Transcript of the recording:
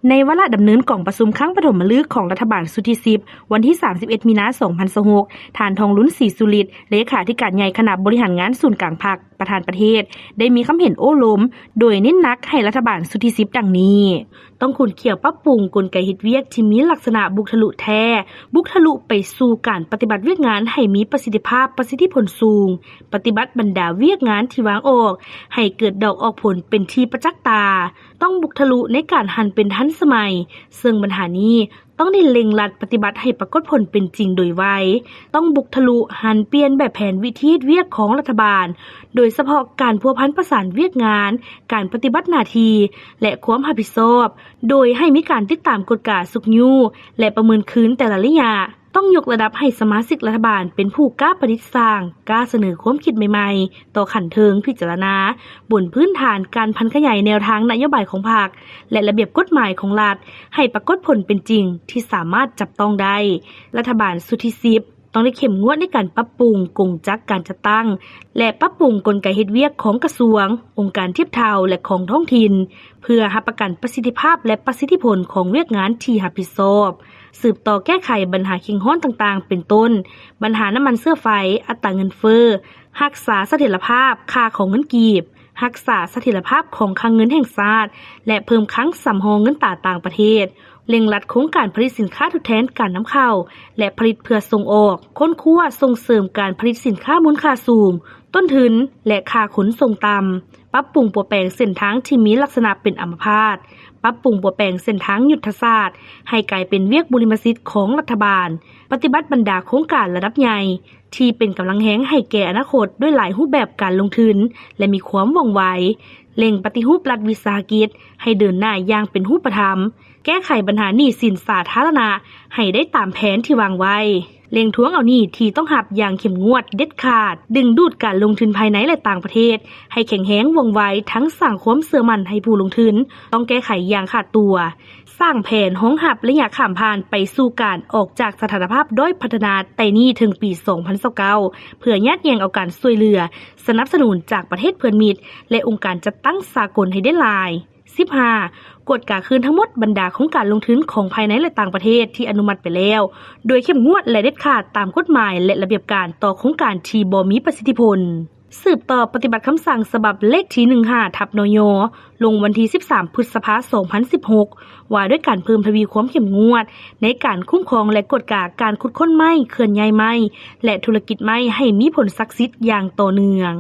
ในวาระดำเนินกล่องประชุมครั้งปฐมฤกษ์ของรัฐบาลสุทธิ10วันที่31มีนาคม2026ฐานทองลุ้นศรีสุริตเลขาธิการใหญ่คณะบริหารงานศูนย์กลางพรรคประธานประเทศได้มีคำเห็นโอ้ล้มโดยเน้นหนักให้รัฐบาลสุทธิ10ดังนี้ต้องขุนเขี่ยวปรับปรุงกลไกเฮ็ดเวียกที่มีลักษณะบุกทะลุแท้บุกทะลุไปสู่การปฏิบัติเวียกงานให้มีประสิทธิภาพประสิทธิผลสูงปฏิบัติบรรดาเวียกงานที่วางออกให้เกิดดอกออกผลเป็นที่ประจักษ์ตาต้องบุกทะลุในการหันเป็นทันสมัยซึ่งปัญหานี้ต้องได้เล็งลัดปฏิบัติให้ปรากฏผลเป็นจริงโดยไวต้องบุกทะลุหันเปลี่ยนแบบแผนวิธีเวียกของรัฐบาลโดยเฉพาะการพัวพันประสานเวียกงานการปฏิบัติหน้าที่และความรับผิดชอบโดยให้มีการติดตามกฎกาสุกยูและประเมินคืนแต่ละระยะต้องยกระดับให้สมาชิกรัฐบาลเป็นผู้กล้าประดิษฐ์สร้างกล้าเสนอความคิดใหม่ๆต่อขันเทิงพิจารณาบนพื้นฐานการพันขยายแนวทางนโยบายของพรรคและระเบียบกฎหมายของรัฐให้ปรากฏผลเป็นจริงที่สามารถจับต้องได้รัฐบาลสุทธิ10ต้องได้เข้มงวดในการปรับปรุงกงจักการจัดตั้งและปรับปรุงกลไกเฮ็ดเวียกของกระทรวงองค์การเทียบเท่าและของท้องถิ่นเพื่อรับประกันประสิทธิภาพและประสิทธิผลของเวียกงานที่รับผิดชอบสืบต่อแก้ไขปัญหาเข่งฮ้อนต่างๆเป็นต้นปัญหาน้ำมันเสื้อไฟอัตราเงินเฟ้อรักษาเสถียรภาพค่าของเงินกีบรักษาเสถียรภาพของคลังเงินแห่งชาติและเพิ่มครั้งสำรองเงินตราต่างประเทศเร่งรัดโครงการผลิตสินค้าทดแทนการนำเข้าและผลิตเพื่อส่งออกค้นคว้าส่งเสริมการผลิตสินค้ามูลค่าสูงต้นทุนและค่าขนส่งต่ำปรับปรุงปรับแปลงเส้นทางที่มีลักษณะเป็นอัมพาตปรับปรุงปรับแปลงเส้นทางยุทธศาสตร์ให้กลายเป็นเวียกบุริมสิทธิ์ของรัฐบาลปฏิบัติบรรดาโครงการระดับใหญ่ที่เป็นกำลังแห้งให้แก่อนาคตด้วยหลายรูปแบบการลงทุนและมีความว่องไวเร่งปฏิรูปรัฐวิสาหกิจให้เดินหน้าอย่างเป็นรูปธรรมแก้ไขปัญหาหนี้สินสาธารณะให้ได้ตามแผนที่วางไว้เร่งท้วงเอาหนี้ที่ต้องหับอย่างเข้มงวดเด็ดขาดดึงดูดการลงทุนภายในและต่างประเทศให้แข็งแรงว่องไวทั้งสร้างความเชื่อมั่นให้ผู้ลงทุนต้องแก้ไขอย่างขาดตัวสร้างแผนห้องหับระยะข้ามผ่านไปสู่การออกจากสถานภาพด้อยพัฒนาแต่นี้ถึงปี2029เพื่อยัดเยียงเอาการช่วยเหลือสนับสนุนจากประเทศเพื่อนมิตรและองค์การจัดตั้งสากลให้ได้หลาย15กฎกาคืนทั้งหมดบรรดาของการลงทุนของภายในและต่างประเทศที่อนุมัติไปแล้วโดยเข้มงวดและเด็ดขาดตามกฎหมายและระเบียบการต่อโครงการที่บ่มีประสิทธิผลสืบต่อปฏิบัติคำสั่งฉบับเลขที่15/นย.ลงวันที่13พฤษภาคม2016ว่าด้วยการเพิ่มทวีความเข้มงวดในการคุ้มครองและกฎกาการขุดค้นไม้เคลื่อนย้ายไม้และธุรกิจไม้ให้มีผลศักดิ์สิทธิ์อย่างต่อเนื่อง